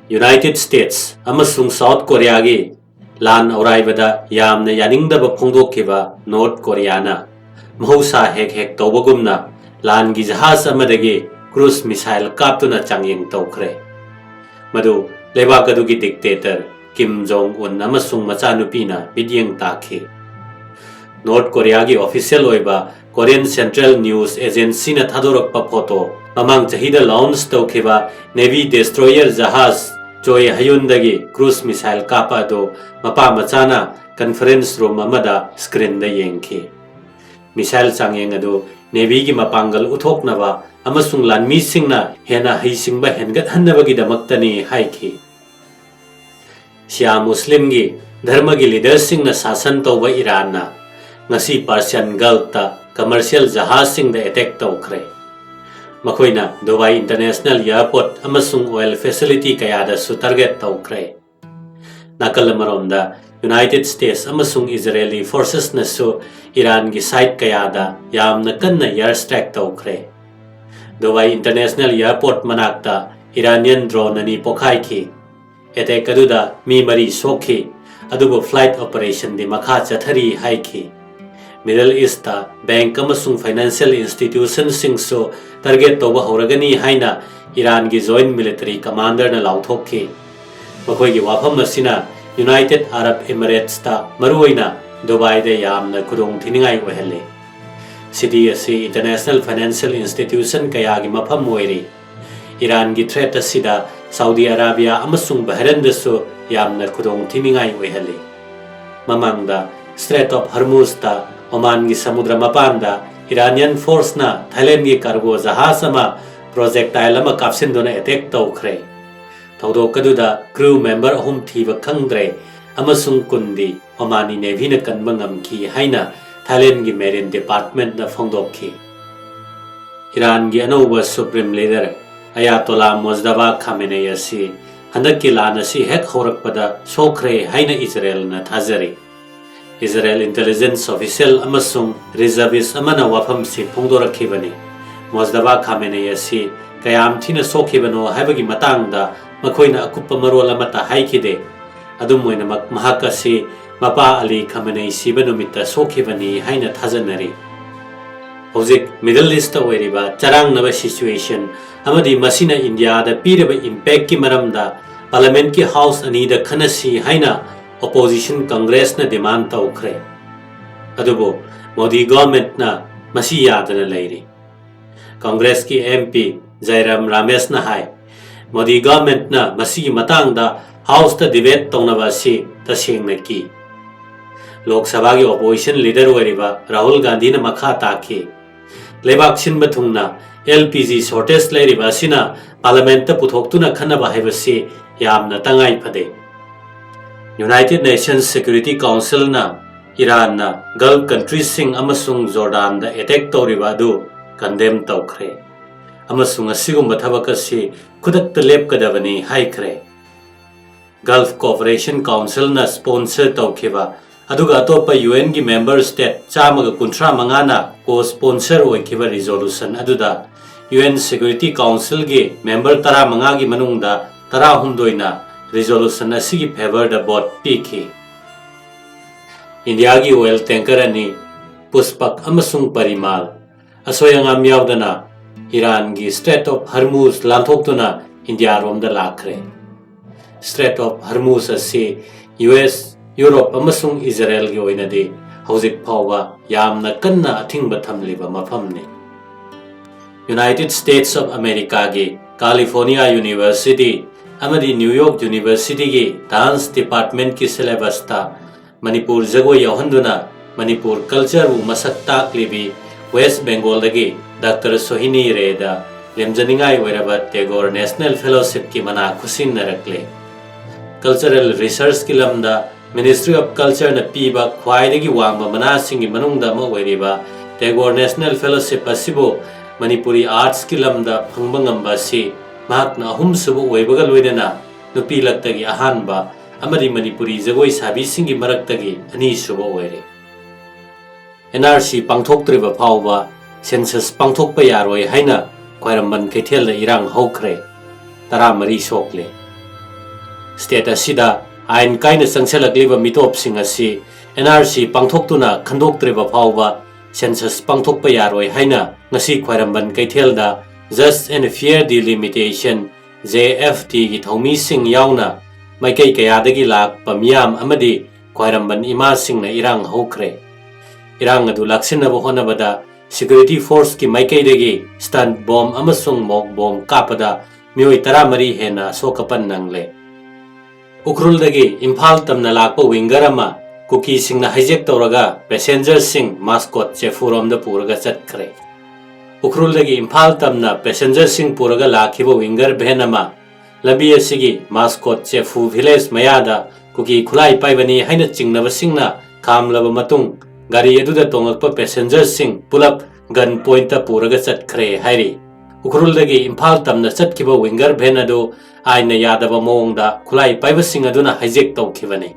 United States amasung South Korea gi lan auraibada yamna yaningdaba phongdokkiba North Korea na mahausa hek tawbagumna lan gi jahaz amadagi cruise missile kaptuna changyeng toukhre madu lebak adugi dictator Kim Jong-un amasung machanupina bidyeng takhi North Korea gi official oiba Korean Central News Agency na thadorakpa photo mamang chahida launch tawkhiba Navy destroyer jahaz Joy Hayundagi cruise missile kapa do mapa machana conference room amada screen da yengki missile changyeng adu Navy gi mapangal uthoknaba amasung lanmi singna hena haisingba hengat hannabagi damaktani haiki Shia Muslim gi dharma gi leaders singna sasan tawba Iran na ngasi Persian Gulf ta commercial jahaz sing da attack tawkhre Makoina Dubai International Airport amasung oil facility kayada su target tawkhre Nakalamaronda United States amasung Israeli forces na su Iran gi site kayada yamna kanna airstrike tawkhre Dubai International Airport manakta Iranian drone ani pokhaiki attack aduda mi mari sokhi adubu flight operation di makha chathari haiki Middle East ta bank amasung financial institutions sing so target toba horagani haina Iran gi joint military commander na lauthokki makoi gi wafam asina United Arab Emirates ta maruina Dubai de yamna kudong thiningai ohelle CDSC International Financial Institution kaya gi mafam moiri Iran gi threat asida Saudi Arabia amasung Bahrain de so yamna kudong thiningai ohelle mamangda Strait of Hormuz ta Oman gi samudra mapanda Iranian force na Thailand gi cargo jahaz ama projectile ama kapsindona attack tawkhre tawdo kaduda crew member ahum thiba khangdre amasung kundi Omani Navy na kanba ngamki haina Thailand gi Marine Department na phongdokki Iran gi anauba supreme leader Ayatollah Muzdaba Khamenei asi handakki lan asi hek horakpada sokhre haina Israel na thajari Israel intelligence official amasung reservist amana wafam si phongdorakhibani Muzdaba Khamenei asi kayam thina sokhibano haibagi matangda makhoina akuppa marol amata haikide adum moina mahak asi mapa Ali Khamenei sibanumita sokhibani haina thajanari hojik Middle East ta oiriba charang naba situation amadi masina India da piraba impact ki maramda parliament ki house ani da khanasi haina opposition congress na demand tawkhre adubo Modi government na masi yadana leiri congress ki MP Jairam Ramesh na hai Modi government na masi matang da house ta debate tongnaba si taseng na ki Lok Sabha ki opposition leader wariba Rahul Gandhi na makha takhi lebak sin bathungna LPG shortage leiriba sina parliament ta puthoktuna khanaba haibasi yamna tangai phade United Nations Security Council na Iran na Gulf countries sing amasung Jordan da attack tawriba du condemn tawkhre amasung asigumba thabak asi khudakta lepkadabani haikre Gulf Cooperation Council na sponsor tawkhiba aduga atopa UN gi member state chamaga kunthra mangana co-sponsor oikhiba resolution aduda UN Security Council gi member tara manga gi manungda tara humdoina resolution asigi favor the vote piki India gi oil tanker ani Puspak amasung Parimal asoyangam yaudana Iran gi Strait of Hormuz lanthoktuna India rom da lakhre Strait of Hormuz asi US Europe amasung Israel gi oinadi hojik phawba yamna kanna athingba thamliba mafamni United States of America gi California University amadi New York University gi dance department ki syllabus ta Manipur jagoi yahanduna Manipur culture u masak taklibi West Bengal dagi Dr. Sohini Reda lemjaningai oiraba Tagore National Fellowship ki mana khusin narakle cultural research ki lamda Ministry of Culture na piba khwaidagi wangba mana singi manungda ma oiriba Tagore National Fellowship asibo Manipuri arts ki lamda phangba ngamba si mahakna ahum subu oibaga loinana nupi laktagi ahanba amadi Manipuri jagoi sabi singi maraktagi ani subu oire NRC pangthoktriba phawba census pangthokpa yaroi haina khwairamban keithel da irang hokre tara mari sokle State asida ain kaina sangselakliba mitopsing asi NRC pangthoktuna khandoktreba phawba census pangthokpa yaroi haina ngasi khwairamban kaithelda Just and Fair Delimitation JFT gi thomi sing yauna maikai kayadagi lakpa miyam amadi khwairamban ima singna irang hokre irang adu laksinaba honabada security force ki maikai degi stun bomb amasung mok bomb kapada mioi taramari hena sokapan nangle Ukhrul dagi Imphal tamna lakpa winger ama kuki singna hijack tawraga passenger sing mascot chefurom da puraga chatkre Ukhrul dagi Imphal tamna passenger sing puraga lakhiba winger bhenama labi asigi mascot chefu village mayada kuki khulai paibani haina chingnaba singna khamlaba matung gari aduda tongakpa passenger sing pulap gun point ta puraga chatkre hairi Ukhrul dagi Imphal tamna chatkiba winger bhenadu aina yadaba mongda khulai paiba sing aduna hijack tawkhibani